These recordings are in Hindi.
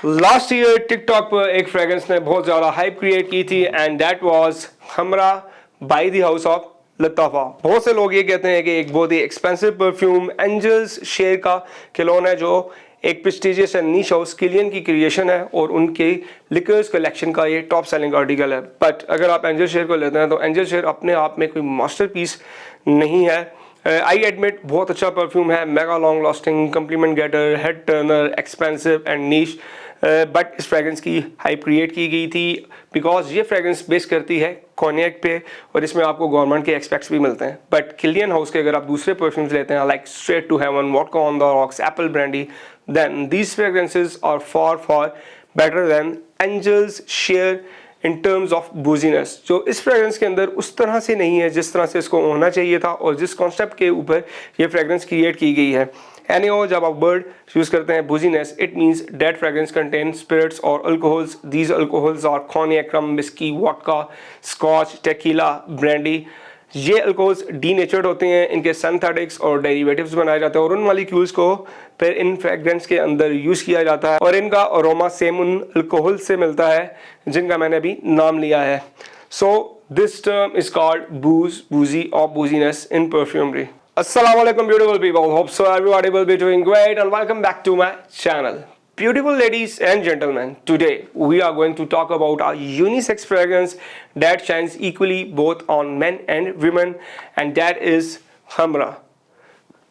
लास्ट ईयर टिकटॉक पर एक फ्रेग्रेंस ने बहुत ज़्यादा हाइप क्रिएट की थी and that was Khamrah by the house of Lattafa. बहुत से लोग ये कहते हैं कि एक बहुत ही एक्सपेंसिव परफ्यूम एंजल्स शेयर का किलोन है, जो एक prestigious and niche house Kilian की क्रिएशन है और उनके लिकर्स कलेक्शन का ये टॉप सेलिंग आर्टिकल है। बट अगर आप एंजल शेयर को लेते हैं तो एंजल शेयर अपने आप में कोई मास्टरपीस नहीं है। आई एडमिट बहुत अच्छा परफ्यूम है, mega long lasting, compliment getter, head turner, expensive and niche. But इस फ्रेग्रेंस की हाइप क्रिएट की गई थी बिकॉज ये फ्रेग्रेंस बेस करती है कॉन्यक पे और इसमें आपको गवर्नमेंट के एक्सपेक्ट्स भी मिलते हैं। बट किलियन हाउस के अगर आप दूसरे परफ्यूम्स लेते हैं like straight to heaven, vodka on the rocks, apple brandy, then these fragrances are far better than angels share in terms of booziness. जो इस फ्रेग्रेंस के अंदर उस तरह से नहीं है जिस तरह से इसको होना चाहिए था और जिस कॉन्सेप्ट के ऊपर ये फ्रेग्रेंस क्रिएट की गई है। एनीहो, जब आप वर्ड यूज करते हैं booziness, it means that fragrance contain spirits और alcohols. These alcohols are cognac, rum, whisky, vodka, scotch, tequila, brandy. ये अल्कोहल्स डीनेचर्ड होते हैं, इनके सिंथेटिक्स और डेरिवेटिव्स बनाए जाते हैं और उन मॉलिक्यूल्स को फिर इन फ्रेग्रेंस के अंदर यूज किया जाता है और इनका अरोमा सेम उन अल्कोहल से मिलता है जिनका मैंने अभी नाम लिया है। So this term is called booze, boozy और booziness in perfumery. Assalamu alaikum beautiful people, hope so everybody will be doing great and welcome back to my channel. Beautiful ladies and gentlemen, today we are going to talk about a unisex fragrance that shines equally both on men and women, and that is Hamra.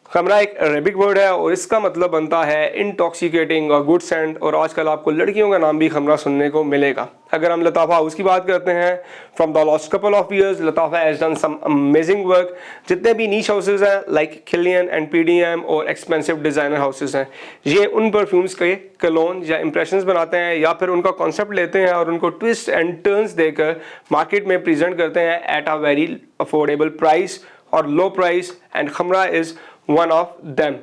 खमरा एक अरेबिक वर्ड है और इसका मतलब बनता है इंटॉक्सिकेटिंग और गुड सेंट, और आजकल आपको लड़कियों का नाम भी खमरा सुनने को मिलेगा। अगर हम लताफ़ा हाउस की बात करते हैं, from the last couple of years Lattafa has done some amazing work. जितने भी नीश हाउसेज हैं लाइक किलियन एंड पीडीएम और एक्सपेंसिव डिज़ाइनर हाउसेज हैं, ये उन परफ्यूम्स के कलोन या इंप्रेशंस बनाते हैं या फिर उनका कॉन्सेप्ट लेते हैं और उनको ट्विस्ट एंड टर्न्स देकर मार्केट में प्रेजेंट करते हैं at a very affordable price और low price, and Khamrah is one of them.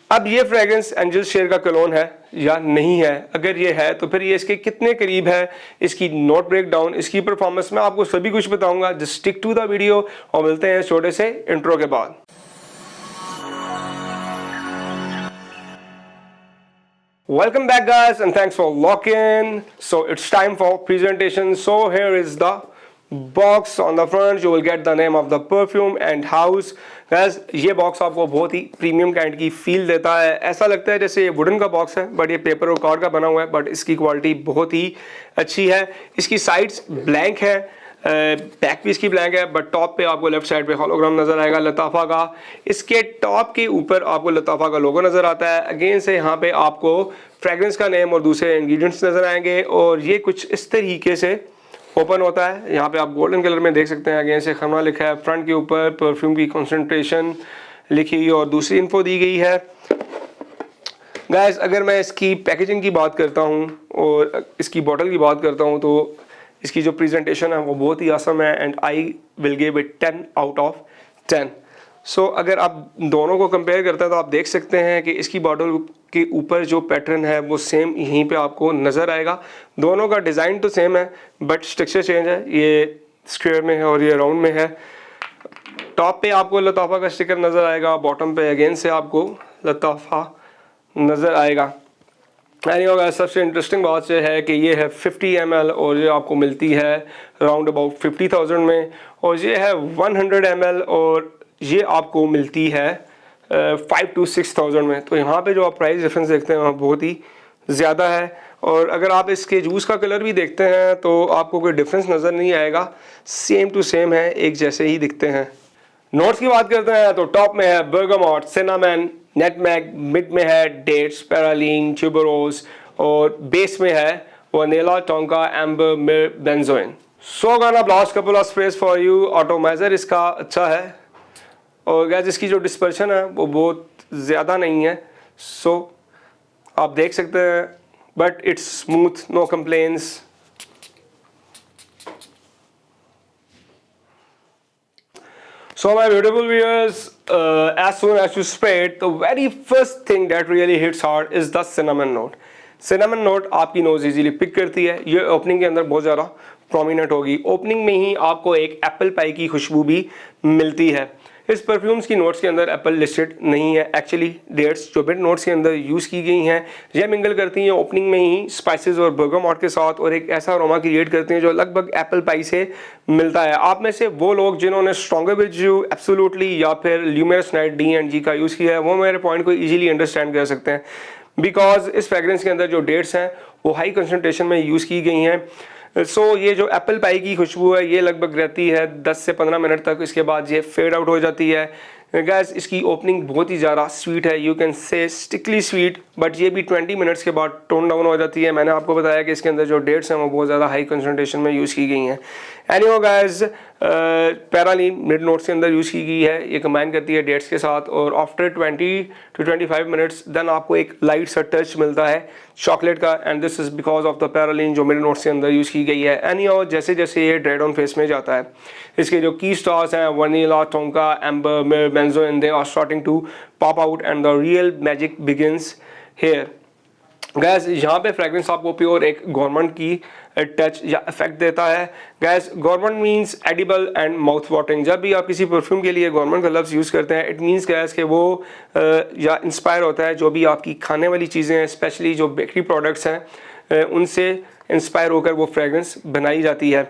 अब ये फ्रेग्रेंस एंजल शेयर का कलोन है या नहीं है? अगर ये है तो फिर ये इसके कितने करीब है, इसकी नोट ब्रेक डाउन, इसकी परफॉर्मेंस, मैं आपको सभी कुछ बताऊंगा। Just stick to the video और मिलते हैं छोटे से इंट्रो के बाद। Welcome back guys and thanks for locking. So it's time for presentation. So here is the box. On the front you will get the name of the perfume and house. Guys, ये बॉक्स आपको बहुत ही प्रीमियम काइंड की फील देता है। ऐसा लगता है जैसे ये वुडन का बॉक्स है बट ये पेपर और कार्ड का बना हुआ है, बट इसकी क्वालिटी बहुत ही अच्छी है। इसकी साइड्स ब्लैंक है, बैक भी इसकी ब्लैंक है, बट टॉप पे आपको लेफ्ट साइड पे होलोग्राम नजर आएगा लताफ़ा का। इसके टॉप के ऊपर आपको लताफ़ा का लोगो नजर आता है। अगेन से यहाँ पे आपको फ्रेग्रेंस का नेम और दूसरे इंग्रेडिएंट्स नजर आएंगे और ये कुछ इस तरीके से ओपन होता है। यहाँ पे आप गोल्डन कलर में देख सकते हैं, अगेन से खमरा लिखा है। फ्रंट के ऊपर परफ्यूम की कंसंट्रेशन लिखी और दूसरी इन्फो दी गई है। गाइस, अगर मैं इसकी पैकेजिंग की बात करता हूँ और इसकी बॉटल की बात करता हूँ तो इसकी जो प्रेजेंटेशन है वो बहुत ही आसम है and I will give it 10 out of 10। सो अगर आप दोनों को कंपेयर करते हैं तो आप देख सकते हैं कि इसकी बॉटल के ऊपर जो पैटर्न है वो सेम यहीं पे आपको नज़र आएगा। दोनों का डिज़ाइन तो सेम है बट स्ट्रक्चर चेंज है, ये स्क्वायर में है और ये राउंड में है। टॉप पे आपको लताफ़ा का स्टिकर नज़र आएगा, बॉटम पे अगेन से आपको लताफ़ा नज़र आएगा। एनीवे, सबसे इंटरेस्टिंग बात यह है कि ये है 50 ml और ये आपको मिलती है राउंड अबाउट 50,000 में, और ये है 100 ml और ये आपको मिलती है 5 to 6,000 में। तो यहाँ पे जो आप प्राइस डिफरेंस देखते हैं वहाँ बहुत ही ज़्यादा है। और अगर आप इसके जूस का कलर भी देखते हैं तो आपको कोई डिफरेंस नज़र नहीं आएगा, सेम टू सेम है, एक जैसे ही दिखते हैं। नोट्स की बात करते हैं तो टॉप में है बर्गामोट, सिनामन, नेटमैग, मिड में है डेट्स, पैरालीन, ट्यूबरोज और बेस में है vanilla, tonka, amber, myrrh, benzoin. So gonna last couple of sprays for you. Atomizer इसका अच्छा है और गैस इसकी जो डिस्पर्शन है वो बहुत ज़्यादा नहीं है, सो आप देख सकते हैं, but it's smooth, no complaints. So my beautiful viewers, as soon as you spray it, the very first thing that really hits hard is the cinnamon note. Cinnamon note आपकी नोज इजीली पिक करती है। ये ओपनिंग के अंदर बहुत ज़्यादा प्रोमिनेंट होगी। ओपनिंग में ही आपको एक एप्पल पाई की खुशबू भी मिलती है। इस परफ्यूम्स की नोट्स के अंदर एप्पल लिस्टेड नहीं है। एक्चुअली डेट्स जो मिड नोट्स के अंदर यूज़ की गई हैं ये मिंगल करती हैं ओपनिंग में ही स्पाइसेस और बर्गामॉट के साथ और एक ऐसा अरोमा क्रिएट करती हैं जो लगभग एप्पल पाई से मिलता है। आप में से वो लोग जिन्होंने स्ट्रॉन्गर बिजू, एब्सोल्युटली या फिर ल्यूमिनस नाइट D&G का यूज़ किया है वो मेरे पॉइंट को ईजिली अंडरस्टैंड कर सकते हैं, बिकॉज इस फ्रेगरेंस के अंदर जो डेट्स हैं वो हाई कंसनट्रेशन में यूज़ की गई हैं। सो ये जो एप्पल पाई की खुशबू है ये लगभग रहती है 10 से 15 मिनट तक, इसके बाद ये फेड आउट हो जाती है। गैस इसकी ओपनिंग बहुत ही ज़्यादा स्वीट है, यू कैन से स्टिकली स्वीट, बट ये भी 20 मिनट्स के बाद टोन डाउन हो जाती है। मैंने आपको बताया कि इसके अंदर जो डेट्स हैं वो बहुत ज़्यादा हाई कंसनट्रेशन में यूज़ की गई हैं। एनीवे गैस पैरालीन मिड नोट्स के अंदर यूज़ की गई है, ये कंबाइन करती है डेट्स के साथ और आफ्टर 20 to 25 मिनट्स देन आपको एक लाइट सा टच मिलता है चॉकलेट का, and this is because of the praline जो मिड नोट्स के अंदर यूज़ की गई है। एनीवे जैसे जैसे ये ड्राइड ऑन फेस में जाता है इसके जो की स्टार्स हैं vanilla, tonka, amber, myrrh, benzoin, they are starting to pop out and the real magic begins here. Guys यहाँ पे फ्रेगरेंस आपको प्योर एक गवर्नमेंट की टच या इफेक्ट देता है। Gas government means edible and mouth watering. जब भी आप किसी परफ्यूम के लिए गवर्नमेंट का लफ्ज़ यूज़ करते हैं इट मींस गैस कि वो या इंस्पायर होता है जो भी आपकी खाने वाली चीज़ें हैं, स्पेशली जो बेकरी प्रोडक्ट्स हैं उनसे इंस्पायर होकर वो फ्रेगरेंस बनाई जाती है।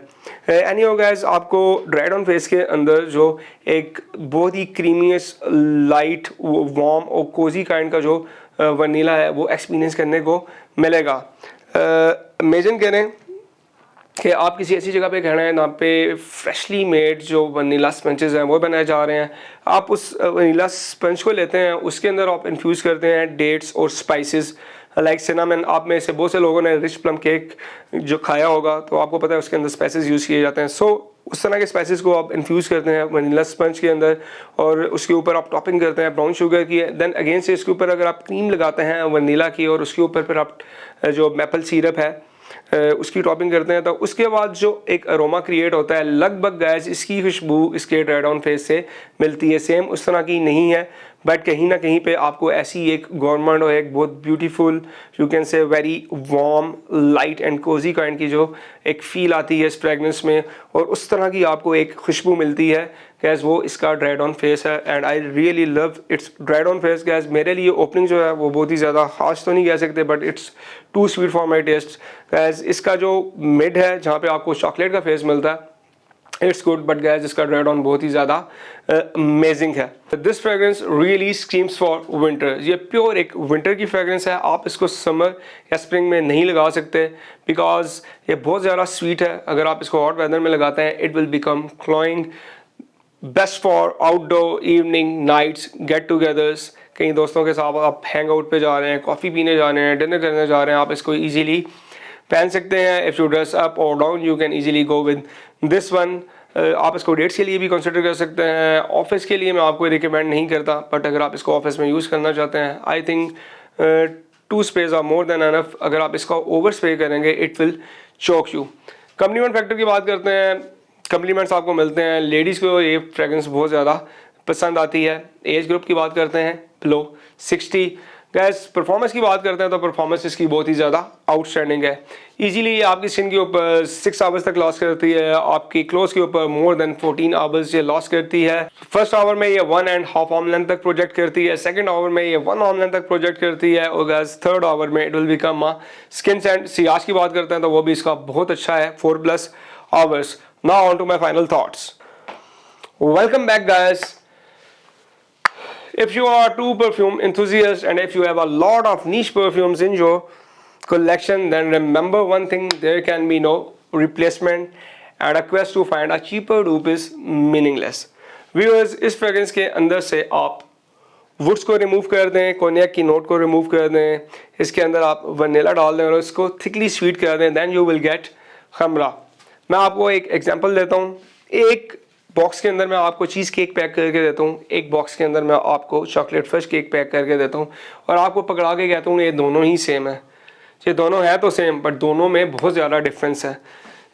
एनीवे गैस आपको ड्राइड ऑन फेस के अंदर जो एक बहुत ही क्रीमियस, लाइट, वार्म और कोजी काइंड का जो वनीला है वो एक्सपीरियंस करने को मिलेगा। इमेजिन करें कि आप किसी ऐसी जगह पे खड़े हैं जहाँ पे फ्रेशली मेड जो वनीला स्पंचेस हैं वो बनाए जा रहे हैं। आप उस वनीला स्पंज को लेते हैं, उसके अंदर आप इन्फ्यूज़ करते हैं डेट्स और स्पाइसेस लाइक सिनामन। आप में से बहुत से लोगों ने रिच प्लम केक जो खाया होगा तो आपको पता है उसके अंदर स्पाइसेस यूज़ किए जाते हैं। सो उस तरह के स्पाइसेस को आप इन्फ्यूज़ करते हैं वनीला स्पंज के अंदर और उसके ऊपर आप टॉपिंग करते हैं ब्राउन शुगर की। देन अगेन से इसके ऊपर अगर आप क्रीम लगाते हैं वनीला की और उसके ऊपर फिर आप जो मैपल सिरप है उसकी टॉपिंग करते हैं तो उसके बाद जो एक अरोमा क्रिएट होता है लगभग गैस इसकी खुशबू इसके ड्राइड ऑन फेस से मिलती है। सेम उस तरह की नहीं है बट कहीं ना कहीं पे आपको ऐसी एक गवर्नमेंट और एक बहुत beautiful, you can say very warm, light and cosy kind की जो एक फील आती है इस फ्रेगनेंस में और उस तरह की आपको एक खुशबू मिलती है गैस, वो इसका ड्राइड ऑन फेस है। And I really love it's dried on face gas. मेरे लिए ओपनिंग जो है वो बहुत ही ज़्यादा खास तो नहीं कह सकते but it's too sweet for my taste guys. इसका जो मिड है जहाँ पे आपको चॉकलेट का फेस मिलता है इट्स गुड, बट गैस इसका ड्राइड ऑन बहुत ही ज़्यादा अमेजिंग है। This fragrance really screams for winter. ये प्योर एक विंटर की फ्रेगरेंस है, आप इसको समर या स्प्रिंग में नहीं लगा सकते बिकॉज ये बहुत ज़्यादा स्वीट है। अगर आप इसको हॉट वेदर में लगाते हैं it will become cloying, best for outdoor evening nights get togethers. कहीं दोस्तों के साथ आप हैंग आउट पे जा रहे हैं, कॉफ़ी पीने जा रहे हैं, डिनर करने जा रहे हैं, आप इसको ईजिली पहन सकते हैं। इफ़ यू ड्रेस अप और down you can easily go with this one. आप इसको डेट्स के लिए भी कंसिडर कर सकते हैं। ऑफिस के लिए मैं आपको रिकमेंड नहीं करता बट अगर आप इसको ऑफिस में यूज़ करना चाहते हैं I think 2 sprays are more than enough. अगर आप इसका ओवर स्प्रे करेंगे it will choke you. Compliment factor की बात करते हैं, कम्प्लीमेंट्स आपको मिलते हैं। लेडीज़ को ये फ्रेगरेंस बहुत ज़्यादा पसंद आती है। एज ग्रुप की बात करते हैं बिलो 60। गैस परफॉर्मेंस की बात करते हैं तो परफॉर्मेंस इसकी बहुत ही ज़्यादा आउटस्टैंडिंग है। इजीली ये आपकी स्किन के ऊपर 6 आवर्स तक लॉस करती है, आपकी क्लोज के ऊपर मोर देन 14 आवर्स ये लॉस करती है। फर्स्ट आवर में ये 1.5 आर्म लेंथ तक प्रोजेक्ट करती है, सेकंड आवर में ये 1 आर्म लेंथ तक प्रोजेक्ट करती है और गैस थर्ड आवर में it will become a skin scent. सियाज की बात करते हैं तो वो भी इसका बहुत अच्छा है, 4+ hours. Now on to my final thoughts. Welcome back guys. If you are a true perfume enthusiast and if you have a lot of niche perfumes in your collection, then remember one thing: there can be no replacement, and a quest to find a cheaper dupe is meaningless. Viewers, इस फ्रेगरेंस के अंदर से आप वुड्स को रिमूव कर दें, कोनियाक की नोट को रिमूव कर दें, इसके अंदर आप वनीला डाल दें और इसको थिकली स्वीट कर दें, देन यू विल गेट खमरा। मैं आपको एक एग्जांपल देता हूँ। एक बॉक्स के अंदर मैं आपको चीज़ केक पैक करके देता हूँ, एक बॉक्स के अंदर मैं आपको चॉकलेट फिश केक पैक करके देता हूँ और आपको पकड़ा के कहता हूँ ये दोनों ही सेम है। ये दोनों हैं तो सेम बट दोनों में बहुत ज़्यादा डिफरेंस है।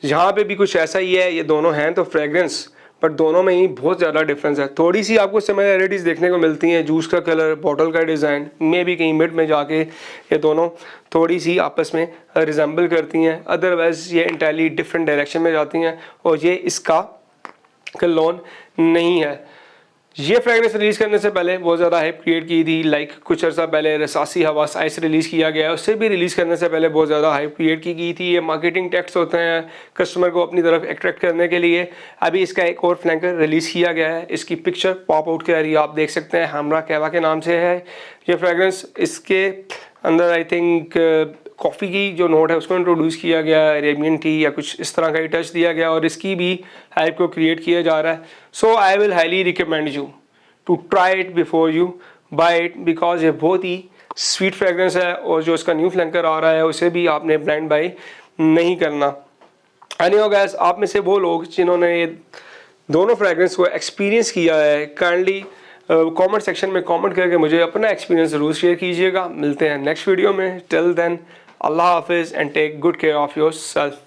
यहाँ पे भी कुछ ऐसा ही है, ये दोनों हैं तो फ्रेगरेंस बट दोनों में ही बहुत ज़्यादा डिफरेंस है। थोड़ी सी आपको सिमिलरिटीज़ देखने को मिलती हैं, जूस का कलर, बॉटल का डिज़ाइन में भी कहीं मिड में जाके ये दोनों थोड़ी सी आपस में रिजेंबल करती हैं, अदरवाइज़ ये इंटायरली डिफरेंट डायरेक्शन में जाती हैं और ये इसका लोन नहीं है। ये फ्रेगरेंस रिलीज़ करने से पहले बहुत ज़्यादा हाइप क्रिएट की थी, लाइक कुछ अर्सा पहले रसासी हवा साइस रिलीज़ किया गया है, उससे भी रिलीज़ करने से पहले बहुत ज़्यादा हाइप क्रिएट की गई थी। ये मार्केटिंग टेक्स्ट होते हैं कस्टमर को अपनी तरफ अट्रैक्ट करने के लिए। अभी इसका एक और फ्लैंकर रिलीज़ किया गया है, इसकी पिक्चर पॉप आउट कर रही है, आप देख सकते हैं, हमरा कैवा के नाम से है ये फ्रेगरेंस। इसके अंदर आई थिंक कॉफ़ी की जो नोट है उसको इंट्रोड्यूस किया गया, अरेबियन टी या कुछ इस तरह का ही टच दिया गया और इसकी भी हाइप को क्रिएट किया जा रहा है। So I will highly recommend you to try it before you buy it, because ये बहुत ही स्वीट फ्रेगरेंस है और जो इसका न्यू फ्लैंकर आ रहा है उसे भी आपने ब्लाइंड बाय नहीं करना। एनीवे गाइस, आप में से वो लोग जिन्होंने ये दोनों फ्रेगरेंस को एक्सपीरियंस किया है, काइंडली कमेंट सेक्शन में कमेंट करके मुझे अपना एक्सपीरियंस ज़रूर शेयर कीजिएगा। मिलते हैं नेक्स्ट वीडियो में। टिल देन, अल्लाह हाफिज़ and take good care of your self.